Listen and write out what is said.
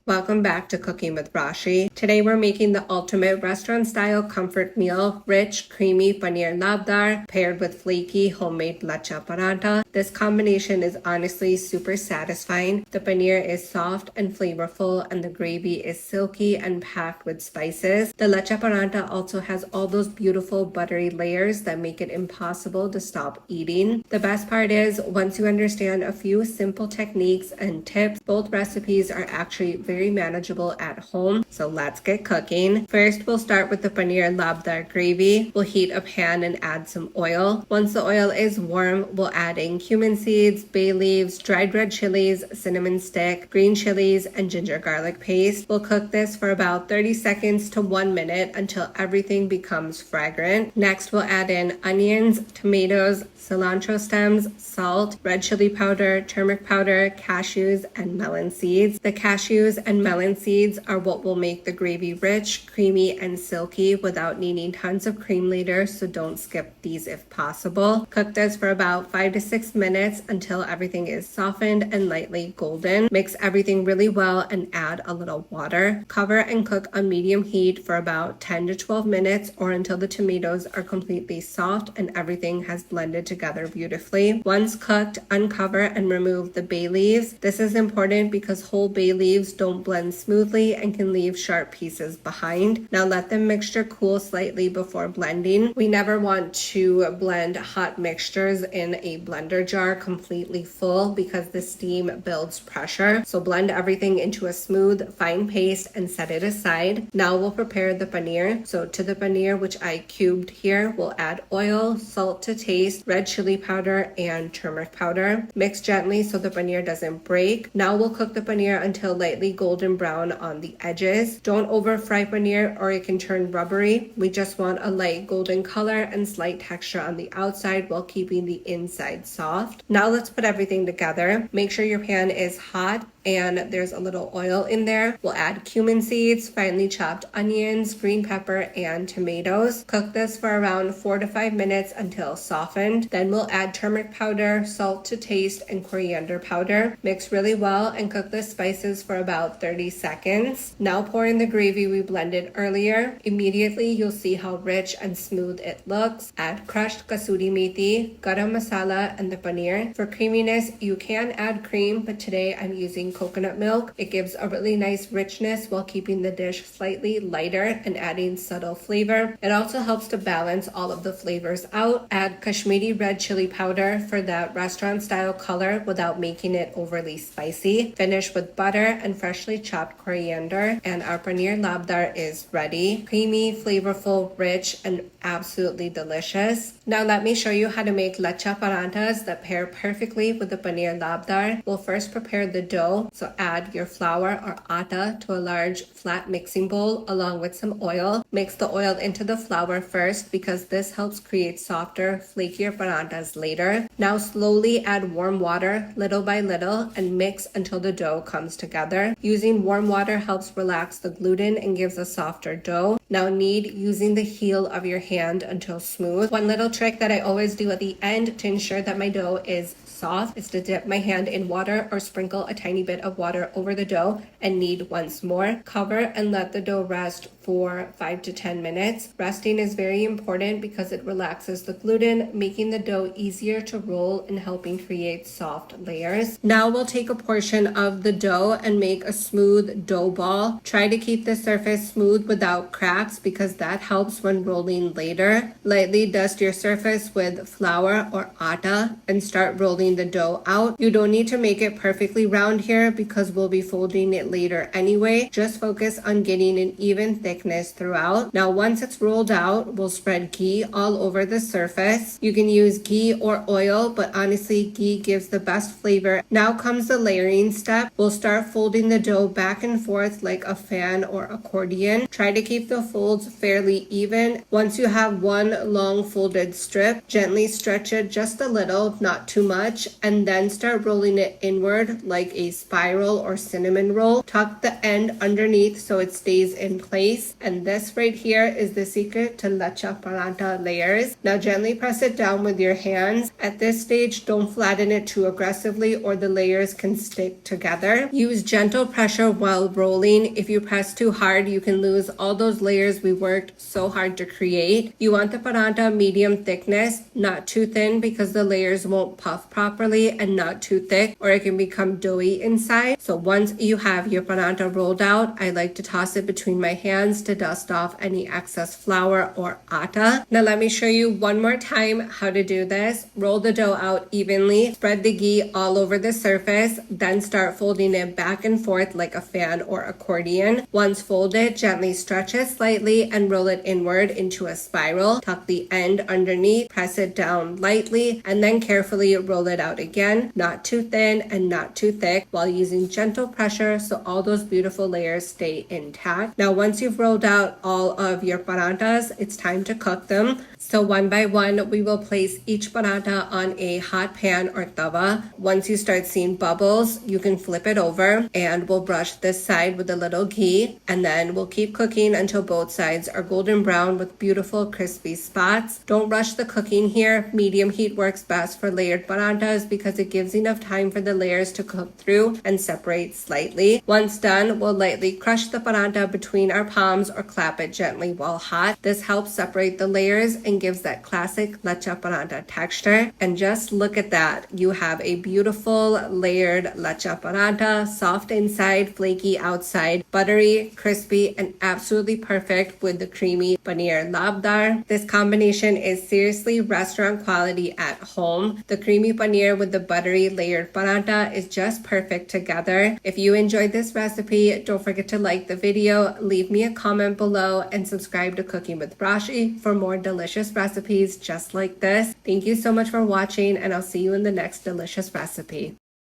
Welcome back to Cooking with Rashi. Today we're making the ultimate restaurant-style comfort meal, rich, creamy Paneer Labdar paired with flaky homemade Laccha Paratha. This combination is honestly super satisfying. The paneer is soft and flavorful and the gravy is silky and packed with spices. The Laccha Paratha also has all those beautiful buttery layers that make it impossible to stop eating. The best part is, once you understand a few simple techniques and tips, both recipes are actually very manageable at home. So let's get cooking. First, we'll start with the Paneer Labdar gravy. We'll heat a pan and add some oil. Once the oil is warm, we'll add in cumin seeds, bay leaves, dried red chilies, cinnamon stick, green chilies, and ginger garlic paste. We'll cook this for about 30 seconds to 1 minute until everything becomes fragrant. Next, we'll add in onions, tomatoes, cilantro stems, salt, red chili powder, turmeric powder, cashews, and melon seeds. The cashews and melon seeds are what will make the gravy rich, creamy, and silky without needing tons of cream later, so don't skip these if possible. Cook this for about 5 to 6 minutes until everything is softened and lightly golden. Mix everything really well and add a little water. Cover and cook on medium heat for about 10 to 12 minutes or until the tomatoes are completely soft and everything has blended together beautifully. Once cooked, uncover and remove the bay leaves. This is important because whole bay leaves don't blend smoothly and can leave sharp pieces behind. Now let the mixture cool slightly before blending. We never want to blend hot mixtures in a blender jar completely full because the steam builds pressure. So blend everything into a smooth, fine paste and set it aside. Now we'll prepare the paneer. So to the paneer, which I cubed here, we'll add oil, salt to taste, red chili powder, and turmeric powder. Mix gently so the paneer doesn't break. Now we'll cook the paneer until lightly golden brown on the edges. Don't over fry paneer or it can turn rubbery. We just want a light golden color and slight texture on the outside while keeping the inside soft. Now let's put everything together. Make sure your pan is hot and there's a little oil in there. We'll add cumin seeds, finely chopped onions, green pepper, and tomatoes. Cook this for around 4 to 5 minutes until softened. Then we'll add turmeric powder, salt to taste, and coriander powder. Mix really well and cook the spices for about 30 seconds. Now pour in the gravy we blended earlier. Immediately you'll see how rich and smooth it looks. Add crushed kasuri methi, garam masala, and the paneer. For creaminess, you can add cream, but today I'm using coconut milk. It gives a really nice richness while keeping the dish slightly lighter and adding subtle flavor. It also helps to balance all of the flavors out. Add Kashmiri red chili powder for that restaurant style color without making it overly spicy. Finish with butter and freshly chopped coriander, and our Paneer Labdar is ready. Creamy, flavorful, rich, and absolutely delicious. Now let me show you how to make Laccha Parathas that pair perfectly with the Paneer Labdar. We'll first prepare the dough. So add your flour or atta to a large flat mixing bowl along with some oil. Mix the oil into the flour first because this helps create softer, flakier parathas later. Now slowly add warm water little by little and mix until the dough comes together. Using warm water helps relax the gluten and gives a softer dough. Now knead using the heel of your hand until smooth. One little trick that I always do at the end to ensure that my dough is soft is to dip my hand in water or sprinkle a tiny bit of water over the dough and knead once more. Cover and let the dough rest for 5 to 10 minutes. Resting is very important because it relaxes the gluten, making the dough easier to roll and helping create soft layers. Now we'll take a portion of the dough and make a smooth dough ball. Try to keep the surface smooth without cracks because that helps when rolling later. Lightly dust your surface with flour or atta and start rolling the dough out. You don't need to make it perfectly round here because we'll be folding it later anyway. Just focus on getting an even thickness throughout. Now once it's rolled out, we'll spread ghee all over the surface. You can use ghee or oil, but honestly ghee gives the best flavor. Now comes the layering step. We'll start folding the dough back and forth like a fan or accordion. Try to keep the folds fairly even. Once you have one long folded strip, gently stretch it just a little, not too much, and then start rolling it inward like a spiral or cinnamon roll. Tuck the end underneath so it stays in place. base. And this right here is the secret to Laccha Paratha layers. Now gently press it down with your hands. At this stage, don't flatten it too aggressively or the layers can stick together. Use gentle pressure while rolling. If you press too hard, you can lose all those layers we worked so hard to create. You want the paratha medium thickness, not too thin because the layers won't puff properly, and not too thick or it can become doughy inside. So once you have your paratha rolled out, I like to toss it between my hands to dust off any excess flour or atta. Now let me show you one more time how to do this. Roll the dough out evenly, spread the ghee all over the surface, then start folding it back and forth like a fan or accordion. Once folded, gently stretch it slightly and roll it inward into a spiral. Tuck the end underneath, press it down lightly, and then carefully roll it out again, not too thin and not too thick, while using gentle pressure so all those beautiful layers stay intact. Now once you've rolled out all of your parathas, it's time to cook them. So one by one, we will place each paratha on a hot pan or tawa. Once you start seeing bubbles, you can flip it over and we'll brush this side with a little ghee, and then we'll keep cooking until both sides are golden brown with beautiful crispy spots. Don't rush the cooking here. Medium heat works best for layered parathas because it gives enough time for the layers to cook through and separate slightly. Once done, we'll lightly crush the paratha between our palms or clap it gently while hot. This helps separate the layers and gives that classic Laccha Paratha texture. And just look at that. You have a beautiful layered Laccha Paratha, soft inside, flaky outside, buttery, crispy, and absolutely perfect with the creamy Paneer Labdar. This combination is seriously restaurant quality at home. The creamy paneer with the buttery layered paratha is just perfect together. If you enjoyed this recipe, don't forget to like the video, leave me a comment below, and subscribe to Cooking with Rashee for more delicious recipes just like this. Thank you so much for watching, and I'll see you in the next delicious recipe.